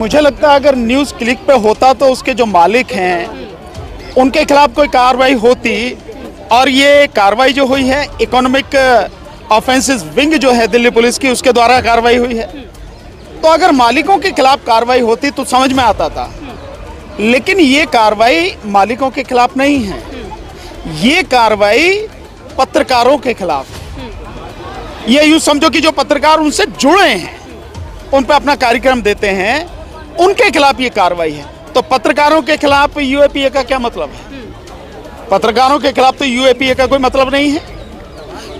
मुझे लगता है अगर न्यूज़ क्लिक पे होता तो उसके जो मालिक हैं उनके खिलाफ कोई कार्रवाई होती, और ये कार्रवाई जो हुई है इकोनॉमिक ऑफेंसेस विंग जो है दिल्ली पुलिस की, उसके द्वारा कार्रवाई हुई है। तो अगर मालिकों के खिलाफ कार्रवाई होती तो समझ में आता था, लेकिन ये कार्रवाई मालिकों के खिलाफ नहीं है, ये कार्रवाई पत्रकारों के खिलाफ है। ये यूँ समझो कि जो पत्रकार उनसे जुड़े हैं, उन पर अपना कार्यक्रम देते हैं, उनके खिलाफ ये कार्रवाई है। तो पत्रकारों के खिलाफ यूएपीए का क्या मतलब है? पत्रकारों के खिलाफ तो यूएपीए का कोई मतलब नहीं है।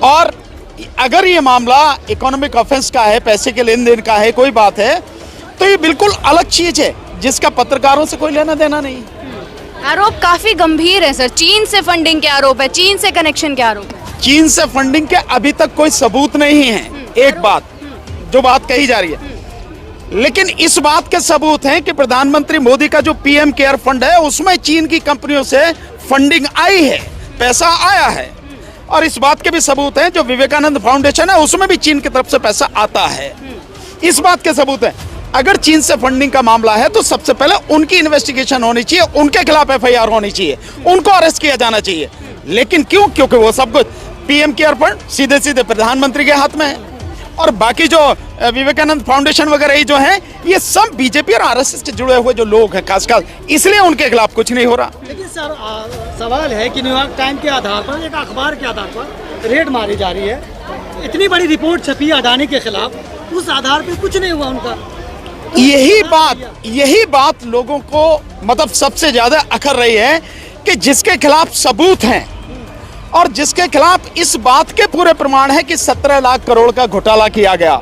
और अगर ये मामला इकोनॉमिक ऑफेंस का है, पैसे के लेन देन का है, कोई बात है, तो ये बिल्कुल अलग चीज है जिसका पत्रकारों से कोई लेना देना नहीं। आरोप काफी गंभीर है सर। चीन से फंडिंग के आरोप है, चीन से कनेक्शन के आरोप है। चीन से फंडिंग के अभी तक कोई सबूत नहीं है, एक बात जो बात कही जा रही है। लेकिन इस बात के सबूत हैं कि प्रधानमंत्री मोदी का जो पीएम केयर फंड है उसमें चीन की कंपनियों से फंडिंग आई है, पैसा आया है। और इस बात के भी सबूत हैं जो विवेकानंद फाउंडेशन है उसमें भी चीन की तरफ से पैसा आता है। इस बात के सबूत है। अगर चीन से फंडिंग का मामला है तो सबसे पहले उनकी इन्वेस्टिगेशन होनी चाहिए, उनके खिलाफ एफआईआर होनी चाहिए, उनको अरेस्ट किया जाना चाहिए। लेकिन क्यों? क्योंकि वो सब कुछ पीएम केयर फंड सीधे सीधे प्रधानमंत्री के हाथ में है, और बाकी जो विवेकानंद फाउंडेशन वगैरह जो है ये सब बीजेपी और आरएसएस से जुड़े हुए जो लोग हैं खासकर, इसलिए उनके खिलाफ कुछ नहीं हो रहा। लेकिन सर सवाल है कि न्यूयॉर्क टाइम के आधार पर, एक अखबार के आधार पर रेड मारी जा रही है। इतनी बड़ी रिपोर्ट छपी अडानी के खिलाफ, उस आधार पर कुछ नहीं हुआ उनका। यही बात लोगों को मतलब सबसे ज्यादा अखर रही है कि जिसके खिलाफ सबूत हैं और जिसके खिलाफ इस बात के पूरे प्रमाण है कि 17 लाख करोड़ का घोटाला किया गया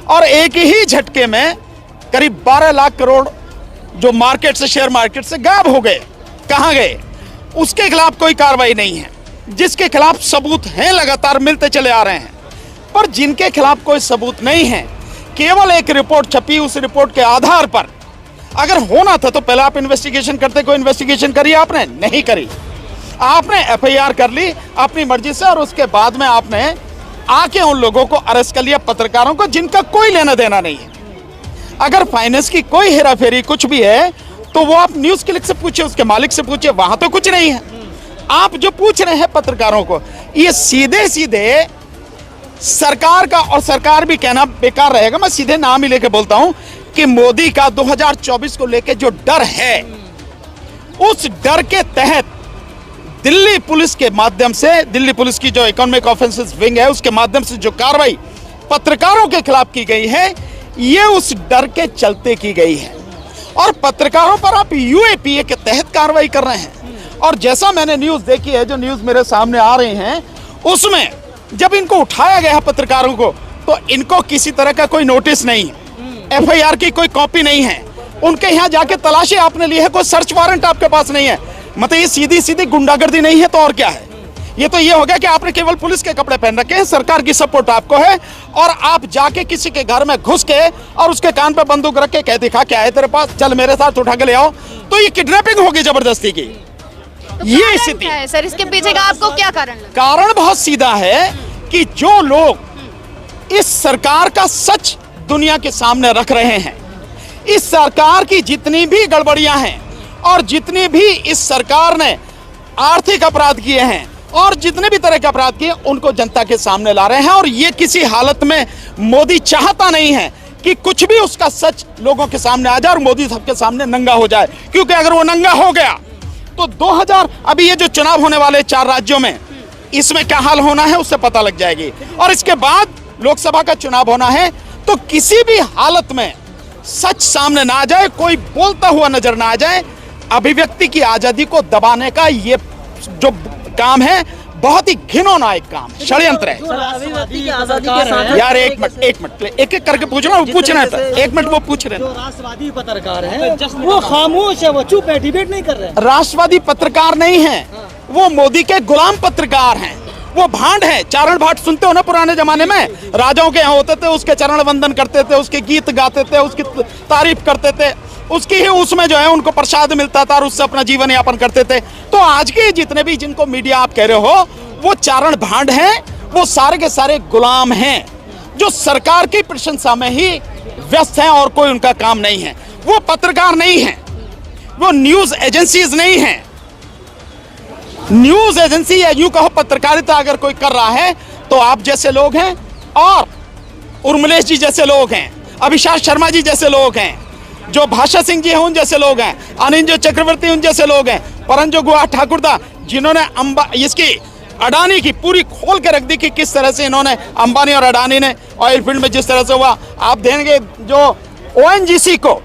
और एक ही झटके में करीब 12 लाख करोड़ जो मार्केट से, शेयर मार्केट से गायब हो गए, कहां गए, उसके खिलाफ कोई कार्रवाई नहीं है। जिसके खिलाफ सबूत हैं लगातार मिलते चले आ रहे हैं, पर जिनके खिलाफ कोई सबूत नहीं है, केवल एक रिपोर्ट छपी, उस रिपोर्ट के आधार पर अगर होना था तो पहले आप इन्वेस्टिगेशन करते। कोई इन्वेस्टिगेशन करी आपने? नहीं करी। आपने एफआईआर कर ली अपनी मर्जी से और उसके बाद में आपने आके उन लोगों को अरेस्ट कर लिया, पत्रकारों को जिनका कोई लेना देना नहीं है। अगर फाइनेंस की कोई हेराफेरी कुछ भी है तो वो आप न्यूज़ क्लिक से पूछिए, उसके मालिक से पूछिए, वहां तो कुछ नहीं है। आप जो पूछ रहे हैं पत्रकारों को, ये सीधे सीधे सरकार का, और सरकार भी कहना बेकार रहेगा, मैं सीधे नाम ही लेके बोलता हूं कि मोदी का 2024 को लेके जो डर है, उस डर के तहत दिल्ली पुलिस के माध्यम से, दिल्ली पुलिस की जो इकोनॉमिक ऑफेंसेस विंग है उसके माध्यम से जो कार्रवाई पत्रकारों के खिलाफ की गई है, ये उस डर के चलते की गई है। और पत्रकारों पर आप यूएपीए के तहत कार्रवाई कर रहे हैं। और जैसा मैंने न्यूज़ देखी है, जो न्यूज़ मेरे सामने आ रही हैं, उसमें जब इनको उठाया गया पत्रकारों को तो इनको किसी तरह का कोई नोटिस नहीं, एफआईआर की कोई कॉपी नहीं है, उनके यहाँ जाके तलाशी आपने ली है, कोई सर्च वारंट आपके पास नहीं है। मतलब ये सीधी सीधी गुंडागर्दी नहीं है तो और क्या है? ये तो ये हो गया कि आपने केवल पुलिस के कपड़े पहन रखे हैं, सरकार की सपोर्ट आपको है, और आप जाके किसी के घर में घुस के और उसके कान पे बंदूक रख के कह दिखा क्या है तेरे पास, चल मेरे साथ उठा के ले आओ, तो ये किडनैपिंग होगी जबरदस्ती की। तो ये स्थिति है सर, इसके पीछे का आपको क्या कारण लगा? कारण बहुत सीधा है कि जो लोग इस सरकार का सच दुनिया के सामने रख रहे हैं, इस सरकार की जितनी भी गड़बड़ियां हैं और जितनी भी इस सरकार ने आर्थिक अपराध किए हैं और जितने भी तरह के अपराध किए, उनको जनता के सामने ला रहे हैं। और ये किसी हालत में मोदी चाहता नहीं है कि कुछ भी उसका सच लोगों के सामने आ जाए और मोदी सबके सामने नंगा हो जाए, क्योंकि अगर वो नंगा हो गया तो 2000 अभी ये जो चुनाव होने वाले 4 राज्यों में, इसमें क्या हाल होना है उससे पता लग जाएगी। और इसके बाद लोकसभा का चुनाव होना है, तो किसी भी हालत में सच सामने ना आ जाए, कोई बोलता हुआ नजर ना आ जाए। अभिव्यक्ति की आजादी को दबाने का ये जो काम है बहुत ही घिनौना एक काम है, षड्यंत्र है। यार एक मिनट एक एक करके पूछ रहा हूँ, पूछना है, एक मिनट वो पूछ रहे हैं। जो राष्ट्रवादी पत्रकार है वो खामोश है, वो चुप है, डिबेट नहीं कर रहे हैं। राष्ट्रवादी पत्रकार नहीं है, वो मोदी के गुलाम पत्रकार हैं, वो भांड है। चारण भाट सुनते हो ना, पुराने जमाने में राजाओं के यहाँ होते थे, उसके चरण वंदन करते थे, उसके गीत गाते थे, उसकी तारीफ करते थे, उसकी ही उसमें जो है उनको प्रसाद मिलता था और उससे अपना जीवन यापन करते थे। तो आज के जितने भी जिनको मीडिया आप कह रहे हो, वो चारण भांड हैं, वो सारे के सारे गुलाम हैं जो सरकार की प्रशंसा में ही व्यस्त हैं और कोई उनका काम नहीं है। वो पत्रकार नहीं हैं, वो न्यूज एजेंसीज नहीं हैं। न्यूज एजेंसी या यूं कहो पत्रकारिता अगर कोई कर रहा है तो आप जैसे लोग हैं, और उर्मिलेश जी जैसे लोग हैं, अभिषेक शर्मा जी जैसे लोग हैं, जो भाषा सिंह जी हैं उन जैसे लोग हैं, अनिल चक्रवर्ती उन जैसे लोग हैं, परंजो गुहा ठाकुर दा जिन्होंने इसकी अडानी की पूरी खोल के रख दी कि किस तरह से इन्होंने अंबानी और अडानी ने ऑयल फील्ड में जिस तरह से हुआ। आप देंगे जो ओएनजीसी को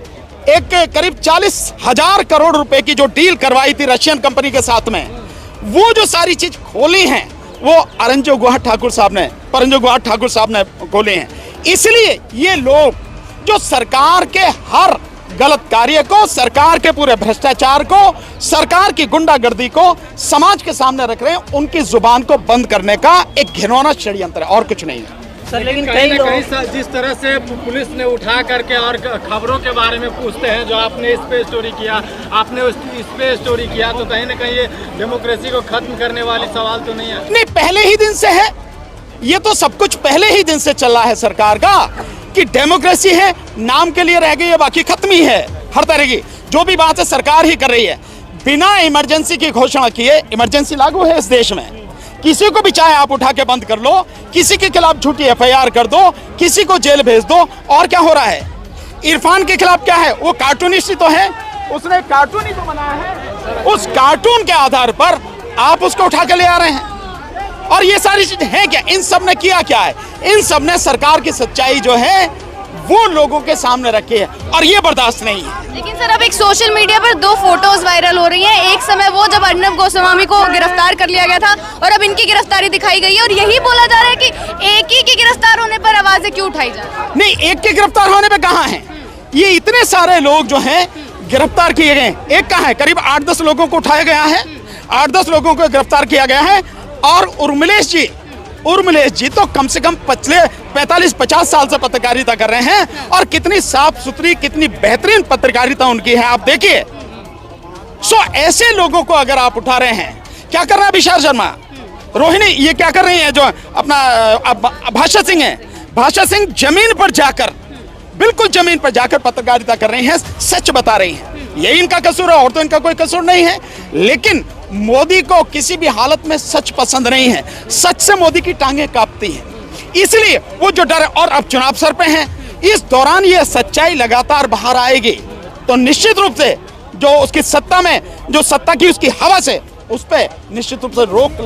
एक करीब 40,000 करोड़ रुपए की जो डील करवाई थी रशियन कंपनी के साथ में, वो जो सारी चीज खोली हैं वो परंजो गुहा ठाकुर साहब ने खोली हैं। इसलिए ये लोग जो सरकार के हर गलत कार्य को, सरकार के पूरे भ्रष्टाचार को, सरकार की गुंडागर्दी को समाज के सामने रख रहे हैं, उनकी जुबान को बंद करने का एक घिनौना षड्यंत्र है और कुछ नहीं है। सर लेकिन कहीं ना कहीं जिस तरह से पुलिस ने उठा करके और खबरों के बारे में पूछते हैं, जो आपने इस पे स्टोरी किया, आपने इस पे स्टोरी किया, तो कहीं ना कहीं ये डेमोक्रेसी को खत्म करने वाली सवाल तो नहीं है? नहीं, पहले ही दिन से है ये, तो सब कुछ पहले ही दिन से चल रहा है सरकार का कि डेमोक्रेसी है, नाम के लिए रह गई है, बाकी खत्म ही है। हर तरह की जो भी बात है सरकार ही कर रही है, बिना इमरजेंसी की घोषणा किए। इमरजेंसी लागू है इस देश में, किसी को भी चाहे आप उठा के बंद कर लो, किसी के खिलाफ झूठी एफआईआर कर दो, किसी को जेल भेज दो। और क्या हो रहा है इरफान के खिलाफ? क्या है, वो कार्टूनिस्ट ही तो है, उसने कार्टून ही तो बनाया है, उस कार्टून के आधार पर आप उसको उठा के ले आ रहे हैं। और ये सारी चीजें हैं क्या? इन सब ने किया क्या है? इन सब ने सरकार की सच्चाई जो है वो लोगों के सामने रखी है, और ये बर्दाश्त नहीं है। लेकिन सर अब एक सोशल मीडिया पर 2 फोटोज वायरल हो रही हैं। एक समय वो जब अर्नब गोस्वामी को गिरफ्तार कर लिया गया था, और अब इनकी गिरफ्तारी दिखाई गई है, और यही बोला जा रहा है कि एक ही के गिरफ्तार होने पर आवाजें क्यों उठाई जा रही? नहीं, एक के गिरफ्तार होने पे कहाँ है? ये इतने सारे लोग जो हैं गिरफ्तार किए गए, एक कहाँ है? करीब 8-10 लोगों को उठाया गया है, 8-10 लोगों को गिरफ्तार किया गया है। और उर्मिलेश जी तो कम से कम पिछले 45-50 साल से पत्रकारिता कर रहे हैं, और कितनी साफ सुथरी, कितनी बेहतरीन पत्रकारिता उनकी है, आप देखिए। ऐसे लोगों को अगर आप उठा रहे हैं, क्या कर रहा है अभिषेक शर्मा, रोहिणी, ये क्या कर रही है जो अपना भाषा सिंह है, भाषा सिंह जमीन पर जाकर, बिल्कुल जमीन पर जाकर पत्रकारिता कर रही हैं, सच बता रही हैं। यही इनका कसूर है, और तो इनका कोई कसूर नहीं है। लेकिन मोदी को किसी भी हालत में सच पसंद नहीं है, सच से मोदी की टांगें कांपती हैं, इसलिए वो जो डर है। और अब चुनाव सर पे हैं, इस दौरान ये सच्चाई लगातार बाहर आएगी तो निश्चित रूप से जो उसकी सत्ता में, जो सत्ता की उसकी हवा से, उस पर निश्चित रूप से रोक